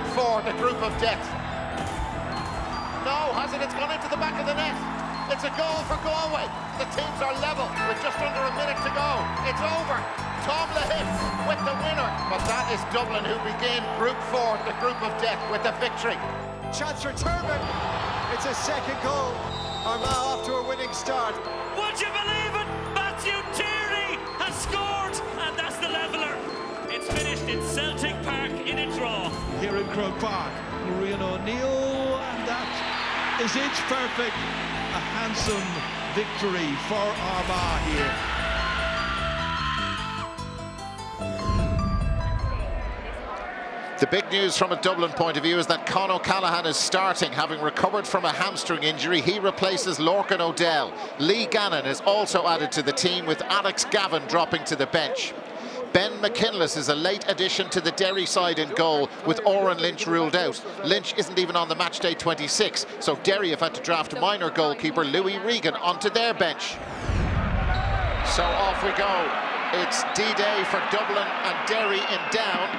group 4, the group of death. No, has it? It's gone into the back of the net. It's a goal for Galway. The teams are level with just under a minute to go. It's over. Tom Lahip with the winner. But that is Dublin, who begin group 4, the group of death, with the victory. Chance for Turbin. It's a second goal. Armagh off to a winning start. Would you believe it? Matthew Tierney has scored, and that's the leveller. It's finished in Celtic Park in a draw. Here in Croke Park, Maureen O'Neill, and that is inch perfect. A handsome victory for Armagh here. The big news from a Dublin point of view is that Con O'Callaghan is starting, having recovered from a hamstring injury. He replaces Lorcan O'Dell. Lee Gannon is also added to the team, with Alex Gavin dropping to the bench. Ben McKinless is a late addition to the Derry side in goal, with Oran Lynch ruled out. Lynch isn't even on the matchday 26, so Derry have had to draft minor goalkeeper Louis Regan onto their bench. So off we go. It's D-Day for Dublin and Derry in Down.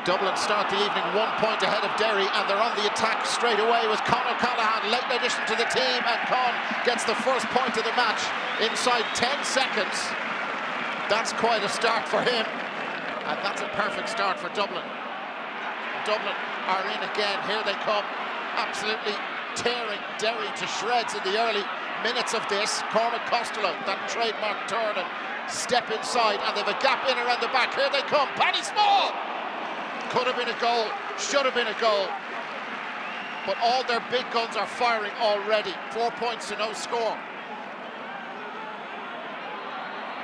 Dublin start the evening 1 point ahead of Derry, and they're on the attack straight away with Con O'Callaghan, late addition to the team, and Con gets the first point of the match inside 10 seconds. That's quite a start for him, and that's a perfect start for Dublin. Dublin are in again. Here they come, absolutely tearing Derry to shreds in the early minutes of this. Cormac Costello, that trademark turn and step inside, and they've a gap in around the back. Here they come, Paddy Small! Could have been a goal, should have been a goal, but all their big guns are firing already. 4 points to no score.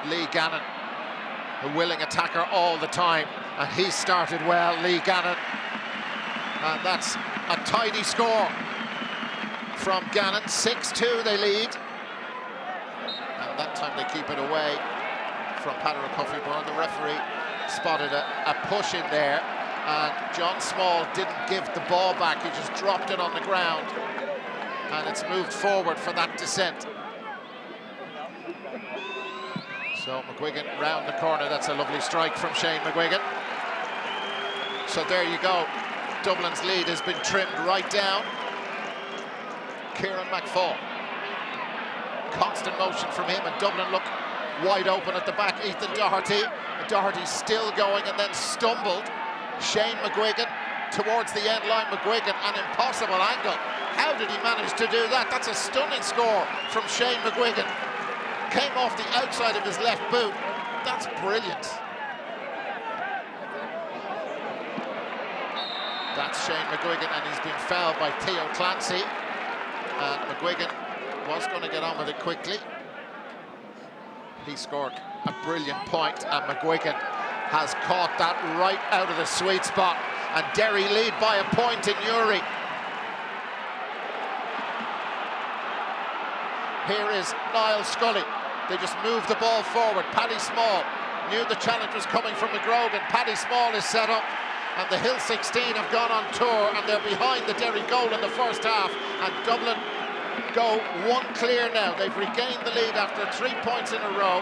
Lee Gannon, a willing attacker all the time, and he started well, Lee Gannon. And that's a tidy score from Gannon. 6-2 they lead. And that time they keep it away from Patrick Coffey-Byrne. The referee spotted a push in there, and John Small didn't give the ball back. He just dropped it on the ground, and it's moved forward for that descent. So McGuigan round the corner. That's a lovely strike from Shane McGuigan. So there you go. Dublin's lead has been trimmed right down. Kieran McFall. Constant motion from him, and Dublin look wide open at the back. Ethan Doherty. Doherty still going and then stumbled. Shane McGuigan towards the end line. McGuigan, an impossible angle. How did he manage to do that? That's a stunning score from Shane McGuigan. Came off the outside of his left boot. That's brilliant. That's Shane McGuigan, and he's been fouled by Theo Clancy. And McGuigan was going to get on with it quickly. He scored a brilliant point, and McGuigan has caught that right out of the sweet spot. And Derry lead by a point in Newry. Here is Niall Scully. They just moved the ball forward. Paddy Small knew the challenge was coming from McGrogan. Paddy Small is set up, and the Hill 16 have gone on tour, and they're behind the Derry goal in the first half. And Dublin go one clear now. They've regained the lead after 3 points in a row.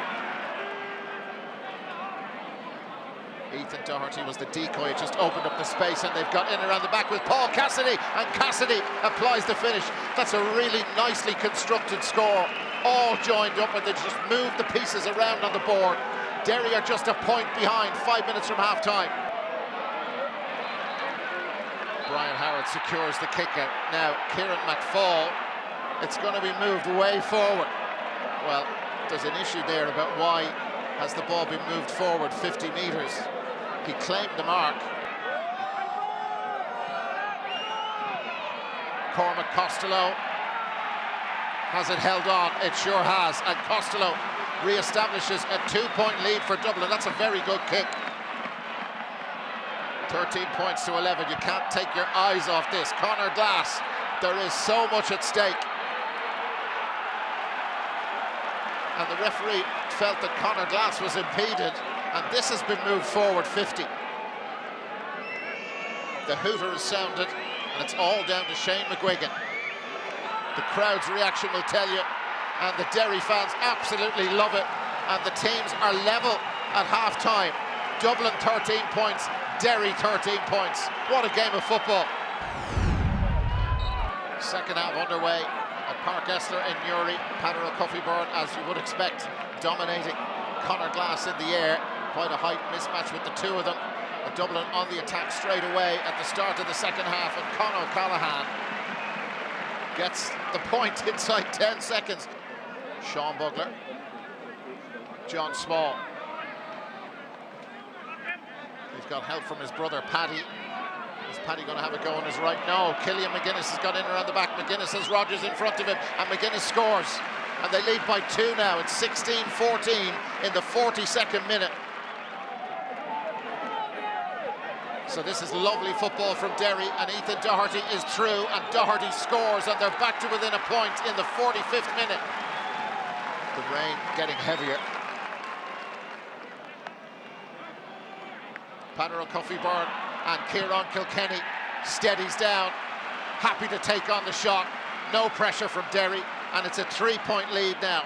Ethan Doherty was the decoy. It just opened up the space, and they've got in around the back with Paul Cassidy, and Cassidy applies the finish. That's a really nicely constructed score, all joined up, and they just moved the pieces around on the board. Derry are just a point behind, 5 minutes from half-time. Brian Howard secures the kick out. Now Kieran McFall, it's going to be moved way forward. Well, there's an issue there about why has the ball been moved forward 50 metres. He claimed the mark. Cormac Costello, has it held on? It sure has, and Costello re-establishes a 2-point lead for Dublin. That's a very good kick. 13 points to 11. You can't take your eyes off this. Conor Glass, there is so much at stake. And the referee felt that Conor Glass was impeded, and this has been moved forward 50. The hooter is sounded, and it's all down to Shane McGuigan. The crowd's reaction will tell you, and the Derry fans absolutely love it, and the teams are level at half-time. Dublin 13 points, Derry 13 points. What a game of football. Second half underway at Páirc Esler in Newry. Páirc Esler, as you would expect, dominating Conor Glass in the air. Quite a height mismatch with the two of them. Dublin on the attack straight away at the start of the second half, and Conor Callahan gets the point inside 10 seconds. Sean Bugler, John Small. He's got help from his brother Paddy. Is Paddy going to have a go on his right? No, Killian McGuinness has got in around the back. McGuinness has Rodgers in front of him, and McGuinness scores. And they lead by 2 now. It's 16-14 in the 42nd minute. So this is lovely football from Derry, and Ethan Doherty is through, and Doherty scores, and they're back to within a point in the 45th minute. The rain getting heavier. Páirc Esler and Kieran Kilkenny steadies down, happy to take on the shot. No pressure from Derry, and it's a 3-point lead now.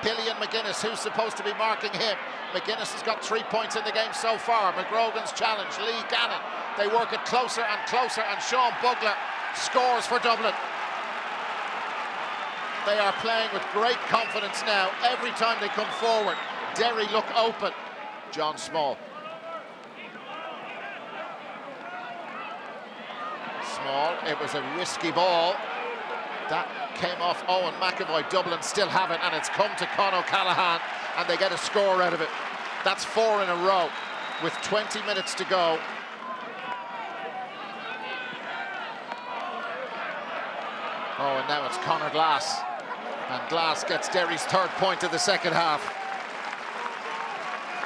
Killian McGuinness, who's supposed to be marking him. McGuinness has got 3 points in the game so far. McGrogan's challenge, Lee Gannon. They work it closer and closer, and Sean Bugler scores for Dublin. They are playing with great confidence now. Every time they come forward, Derry look open. John Small. Small, it was a risky ball. That came off Owen McAvoy. Dublin still have it, and it's come to Conor Callahan, and they get a score out of it. That's 4 in a row with 20 minutes to go. Oh, and now it's Conor Glass. And Glass gets Derry's 3rd point of the second half.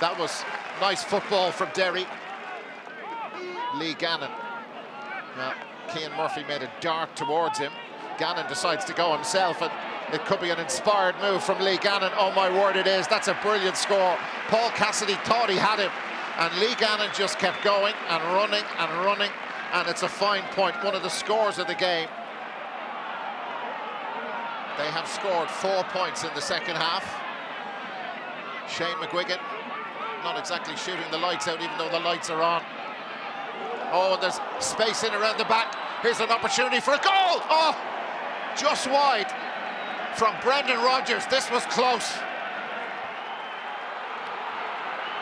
That was nice football from Derry. Lee Gannon. Now, Cian Murphy made a dart towards him. Gannon decides to go himself, and it could be an inspired move from Lee Gannon. Oh my word, it is. That's a brilliant score. Paul Cassidy thought he had him, and Lee Gannon just kept going and running and running, and it's a fine point. One of the scores of the game. They have scored 4 points in the second half. Shane McGuigan not exactly shooting the lights out, even though the lights are on. Oh, and there's space in around the back. Here's an opportunity for a goal. Oh, just wide from Brendan Rodgers. This was close.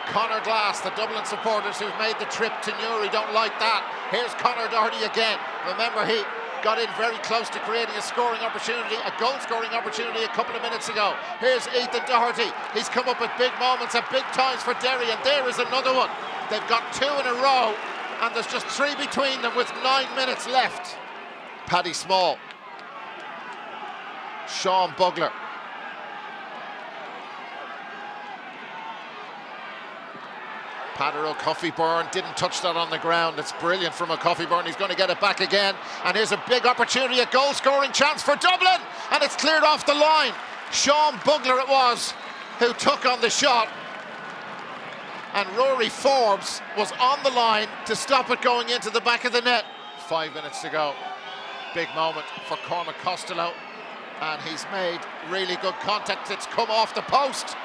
Conor Glass, the Dublin supporters who've made the trip to Newry don't like that. Here's Conor Doherty again. Remember, he got in very close to creating a scoring opportunity, a goal-scoring opportunity a couple of minutes ago. Here's Ethan Doherty. He's come up with big moments at big times for Derry, and there is another one. They've got 2 in a row, and there's just 3 between them with 9 minutes left. Paddy Small. Sean Bugler. Páirc Esler didn't touch that on the ground. It's brilliant from Esler. He's going to get it back again. And here's a big opportunity, a goal-scoring chance for Dublin. And it's cleared off the line. Sean Bugler it was who took on the shot. And Rory Forbes was on the line to stop it going into the back of the net. 5 minutes to go. Big moment for Cormac Costello. And he's made really good contact. It's come off the post.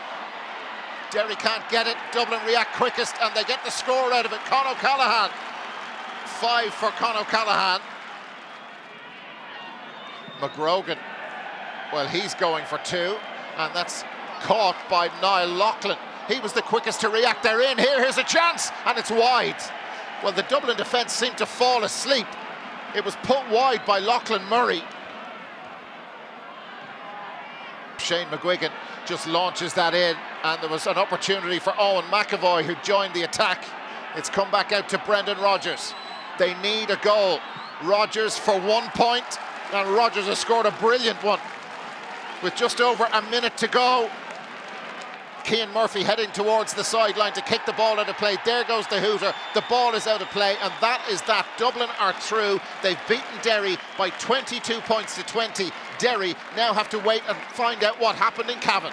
Derry can't get it. Dublin react quickest, and they get the score out of it. Conor Callahan. 5 for Conor Callahan. McGrogan, well, he's going for 2, and that's caught by Niall Loughlin. He was the quickest to react. They're in here. Here's a chance, and it's wide. Well, the Dublin defence seemed to fall asleep. It was put wide by Lachlan Murray. Shane McGuigan just launches that in, and there was an opportunity for Owen McAvoy, who joined the attack. It's come back out to Brendan Rodgers. They need a goal. Rodgers for 1 point, and Rodgers has scored a brilliant one with just over a minute to go. Cian Murphy heading towards the sideline to kick the ball out of play. There goes the hooter. The ball is out of play, and that is that. Dublin are through. They've beaten Derry by 22 points to 20. Derry now have to wait and find out what happened in Cavan.